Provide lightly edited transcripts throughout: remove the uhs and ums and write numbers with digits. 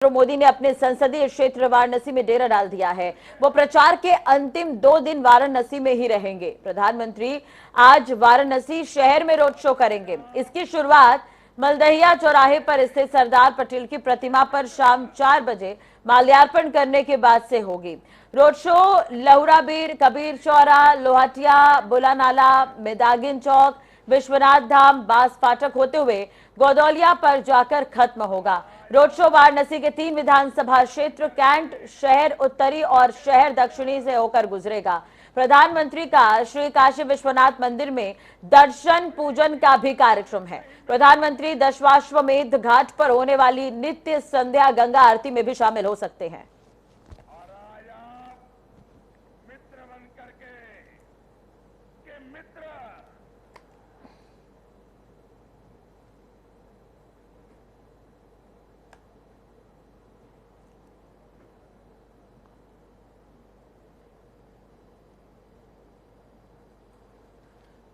मोदी ने अपने संसदीय क्षेत्र वाराणसी में डेरा डाल दिया है। वो प्रचार के अंतिम 2 दिन वाराणसी में ही रहेंगे। प्रधानमंत्री आज वाराणसी शहर में रोड शो करेंगे। इसकी शुरुआत मलदहिया चौराहे पर स्थित सरदार पटेल की प्रतिमा पर शाम 4 बजे माल्यार्पण करने के बाद से होगी। रोड शो लहुराबीर, कबीर चौरा, लोहाटिया, बुलानाला, मेदागिन चौक, विश्वनाथ धाम, बास फाटक होते हुए गोदौलिया पर जाकर खत्म होगा। रोड शो वाराणसी के 3 विधानसभा क्षेत्र, कैंट, शहर उत्तरी और शहर दक्षिणी से होकर गुजरेगा। प्रधानमंत्री का श्री काशी विश्वनाथ मंदिर में दर्शन पूजन का भी कार्यक्रम है। प्रधानमंत्री दशाश्वमेध घाट पर होने वाली नित्य संध्या गंगा आरती में भी शामिल हो सकते हैं।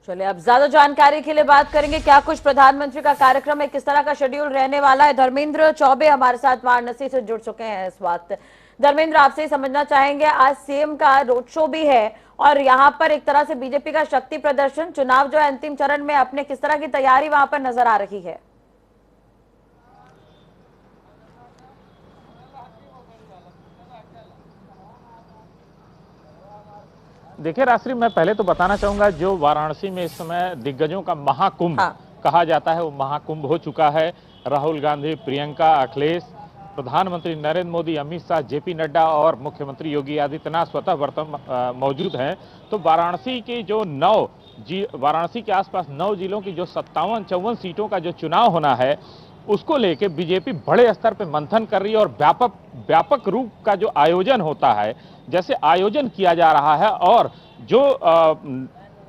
चलिए अब ज्यादा जानकारी के लिए बात करेंगे, क्या कुछ प्रधानमंत्री का कार्यक्रम है, किस तरह का शेड्यूल रहने वाला है। धर्मेंद्र चौबे हमारे साथ वाराणसी से जुड़ चुके हैं इस वक्त। धर्मेंद्र, आपसे ही समझना चाहेंगे, आज सीएम का रोड शो भी है और यहाँ पर एक तरह से बीजेपी का शक्ति प्रदर्शन, चुनाव जो है अंतिम चरण में, अपने किस तरह की तैयारी वहां पर नजर आ रही है? देखिए रात्रि, मैं पहले तो बताना चाहूंगा, जो वाराणसी में इस समय दिग्गजों का महाकुंभ हाँ। कहा जाता है, वो महाकुंभ हो चुका है। राहुल गांधी, प्रियंका, अखिलेश, प्रधानमंत्री नरेंद्र मोदी, अमित शाह, जेपी नड्डा और मुख्यमंत्री योगी आदित्यनाथ स्वतः वर्तमान मौजूद हैं। तो वाराणसी के जो वाराणसी के आसपास 9 जिलों की जो 57-54 सीटों का जो चुनाव होना है, उसको लेके बीजेपी बड़े स्तर पे मंथन कर रही है और व्यापक रूप का जो आयोजन होता है, जैसे आयोजन किया जा रहा है। और जो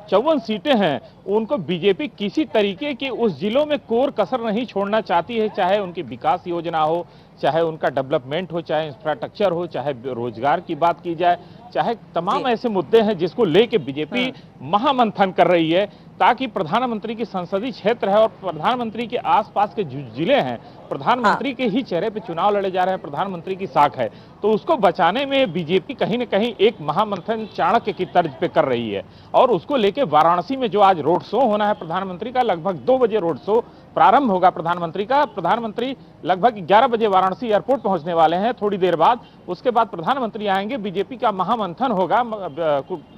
54 सीटें हैं, उनको बीजेपी किसी तरीके की उस जिलों में कोर कसर नहीं छोड़ना चाहती है, चाहे उनकी विकास योजना हो, चाहे उनका डेवलपमेंट हो, चाहे इंफ्रास्ट्रक्चर हो, चाहे रोजगार की बात की जाए, चाहे तमाम ऐसे मुद्दे हैं जिसको लेके बीजेपी महामंथन कर रही है, ताकि प्रधानमंत्री की संसदीय क्षेत्र है और प्रधानमंत्री के आसपास के जो जिले हैं, प्रधानमंत्री के ही चेहरे पे चुनाव लड़े जा रहे हैं, प्रधानमंत्री की साख है, तो उसको बचाने में बीजेपी कहीं न कहीं एक महामंथन चाणक्य की तर्ज पे कर रही है। और उसको लेके वाराणसी में जो आज रोड शो होना है प्रधानमंत्री का, लगभग 2 बजे रोड शो प्रारंभ होगा प्रधानमंत्री का। प्रधानमंत्री लगभग 11 बजे वाराणसी एयरपोर्ट पहुंचने वाले हैं थोड़ी देर बाद। उसके बाद प्रधानमंत्री आएंगे, बीजेपी का महामंथन होगा,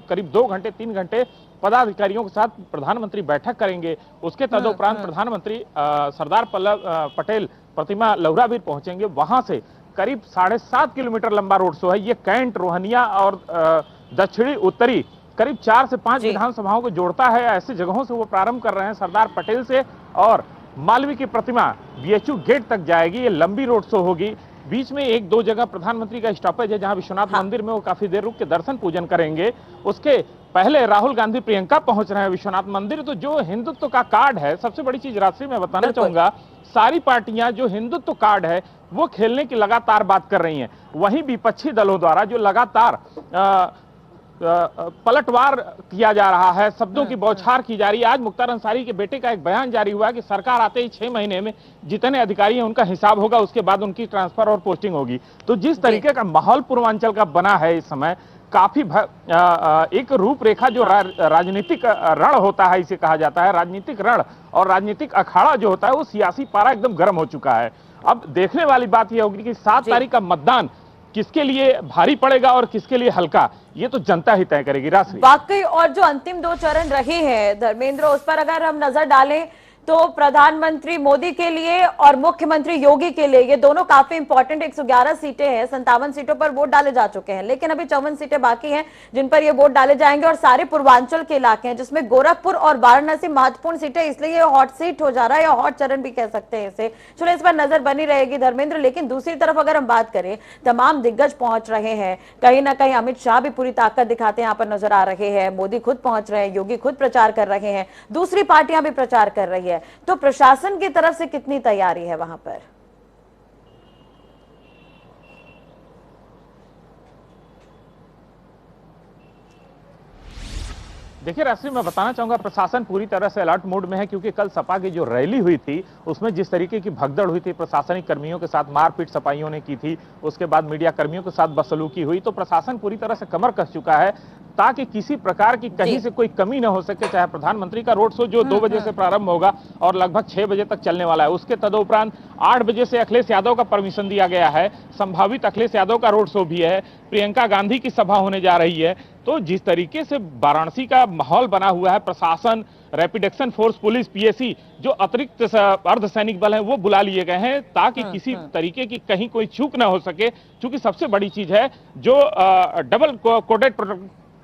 करीब 2 घंटे 3 घंटे पदाधिकारियों के साथ प्रधानमंत्री बैठक करेंगे। उसके तदुपरांत प्रधानमंत्री सरदार पटेल प्रतिमा लहुराबीर पहुंचेंगे। वहां से करीब 7.5 किलोमीटर लंबा रोड शो है। ये कैंट, रोहनिया और दक्षिणी उत्तरी करीब 4 से 5 विधानसभाओं को जोड़ता है। ऐसी जगहों से वो प्रारंभ कर रहे हैं, सरदार पटेल से, और मालवीय की प्रतिमा बीएचयू गेट तक जाएगी। ये लंबी रोड शो होगी। बीच में 1-2 जगह प्रधानमंत्री का स्टॉपेज है, जहां विश्वनाथ मंदिर में वो काफी देर रुक के दर्शन पूजन करेंगे। उसके पहले राहुल गांधी, प्रियंका पहुंच रहे हैं विश्वनाथ मंदिर। तो जो हिंदुत्व का कार्ड है, सबसे बड़ी चीज रात्रि में बताना चाहूंगा, सारी पार्टियां जो हिंदुत्व कार्ड है वो खेलने की लगातार बात कर रही हैं। वहीं विपक्षी दलों द्वारा जो लगातार पलटवार किया जा रहा है, शब्दों की बौछार की जा रही है। आज मुख्तार अंसारी के बेटे का एक बयान जारी हुआ कि सरकार आते ही 6 महीने में जितने अधिकारी हैं उनका हिसाब होगा, उसके बाद उनकी ट्रांसफर और पोस्टिंग होगी। तो जिस तरीके का माहौल पूर्वांचल का बना है इस समय, काफी एक रूपरेखा जो राजनीतिक रण होता है, इसे कहा जाता है राजनीतिक रण, और राजनीतिक अखाड़ा जो होता है वो सियासी पारा एकदम गर्म हो चुका है। अब देखने वाली बात यह होगी कि 7 तारीख का मतदान किसके लिए भारी पड़ेगा और किसके लिए हल्का, ये तो जनता ही तय करेगी। राशि वाकई, और जो अंतिम 2 चरण रहे हैं धर्मेंद्र, उस पर अगर हम नजर डालें तो प्रधानमंत्री मोदी के लिए और मुख्यमंत्री योगी के लिए ये दोनों काफी इंपॉर्टेंट। 111 सीटें हैं, 57 सीटों पर वोट डाले जा चुके हैं, लेकिन अभी 54 सीटें बाकी हैं जिन पर ये वोट डाले जाएंगे, और सारे पूर्वांचल के इलाके हैं जिसमें गोरखपुर और वाराणसी महत्वपूर्ण सीटें, इसलिए ये हॉट सीट हो जा रहा है, या हॉट चरण भी कह सकते हैं इसे। चलो, इस पर नजर बनी रहेगी धर्मेंद्र। लेकिन दूसरी तरफ अगर हम बात करें, तमाम दिग्गज पहुंच रहे हैं, कहीं ना कहीं अमित शाह भी पूरी ताकत दिखाते यहाँ पर नजर आ रहे हैं, मोदी खुद पहुंच रहे हैं, योगी खुद प्रचार कर रहे हैं, दूसरी पार्टियां भी प्रचार कर रही है। तो प्रशासन की तरफ से कितनी तैयारी है वहां पर? देखिए राष्ट्रीय, मैं बताना चाहूंगा प्रशासन पूरी तरह से अलर्ट मोड में है, क्योंकि कल सपा की जो रैली हुई थी उसमें जिस तरीके की भगदड़ हुई थी, प्रशासनिक कर्मियों के साथ मारपीट सपाइयों ने की थी, उसके बाद मीडिया कर्मियों के साथ बदसलूकी हुई, तो प्रशासन पूरी तरह से कमर कस चुका है ताकि किसी प्रकार की कहीं से कोई कमी न हो सके। चाहे प्रधानमंत्री का रोड शो जो 2 बजे से प्रारंभ होगा और लगभग 6 बजे तक चलने वाला है, उसके तदुपरांत 8 बजे से अखिलेश यादव का परमिशन दिया गया है, संभावित अखिलेश यादव का रोड शो भी है, प्रियंका गांधी की सभा होने जा रही है। तो जिस तरीके से वाराणसी का माहौल बना हुआ है, प्रशासन, rapid action force, police, PAC, जो अतिरिक्त अर्धसैनिक बल है वो बुला लिए गए हैं ताकि किसी तरीके की कहीं कोई चूक ना हो सके। क्योंकि सबसे बड़ी चीज है जो डबल कोडेड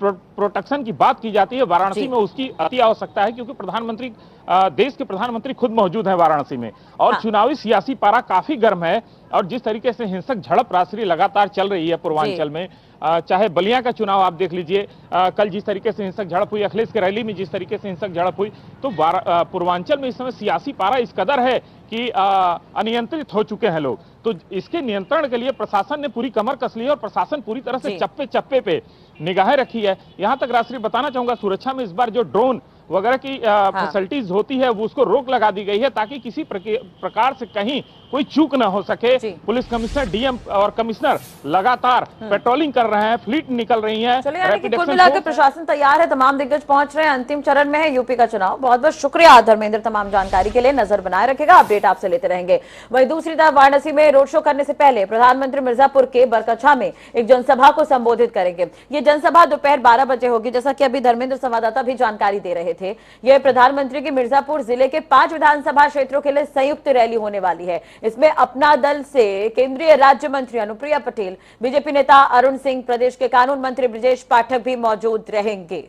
प्रोटेक्शन की बात की जाती है वाराणसी में, उसकी अति आवश्यकता है, क्योंकि प्रधानमंत्री, देश के प्रधानमंत्री खुद मौजूद हैं वाराणसी में और चुनावी सियासी पारा काफी गर्म है। और जिस तरीके से हिंसक झड़प राष्ट्रीय लगातार चल रही है पूर्वांचल में, चाहे बलिया का चुनाव आप देख लीजिए, कल जिस तरीके से हिंसक झड़प हुई, अखिलेश की रैली में जिस तरीके से हिंसक झड़प हुई, तो पूर्वांचल में इस समय सियासी पारा इस कदर है कि अनियंत्रित हो चुके हैं लोग। तो इसके नियंत्रण के लिए प्रशासन ने पूरी कमर कस ली है और प्रशासन पूरी तरह से चप्पे चप्पे पे निगाहें रखी है। यहां तक राष्ट्रीय बताना चाहूंगा, सुरक्षा में इस बार जो ड्रोन वगैरह की फैसिलिटीज होती है वो उसको रोक लगा दी गई है ताकि किसी प्रकार से कहीं कोई चूक ना हो सके। पुलिस कमिश्नर, डीएम और कमिश्नर लगातार पेट्रोलिंग कर रहे हैं, फ्लीट निकल रही है। कुल मिलाकर प्रशासन तैयार है, तमाम दिग्गज पहुंच रहे हैं, अंतिम चरण में है यूपी का चुनाव। बहुत बहुत शुक्रिया धर्मेंद्र, तमाम जानकारी के लिए। नजर बनाए रखेगा, अपडेट आपसे लेते रहेंगे। वहीं दूसरी तरफ वाराणसी में रोड शो करने से पहले प्रधानमंत्री मिर्जापुर के बरकछा में एक जनसभा को संबोधित करेंगे। ये जनसभा दोपहर 12 बजे होगी, जैसा कि अभी धर्मेंद्र संवाददाता भी जानकारी दे रहे थे। यह प्रधानमंत्री की मिर्जापुर जिले के 5 विधानसभा क्षेत्रों के लिए संयुक्त रैली होने वाली है। इसमें अपना दल से केंद्रीय राज्य मंत्री अनुप्रिया पटेल, बीजेपी नेता अरुण सिंह, प्रदेश के कानून मंत्री ब्रजेश पाठक भी मौजूद रहेंगे।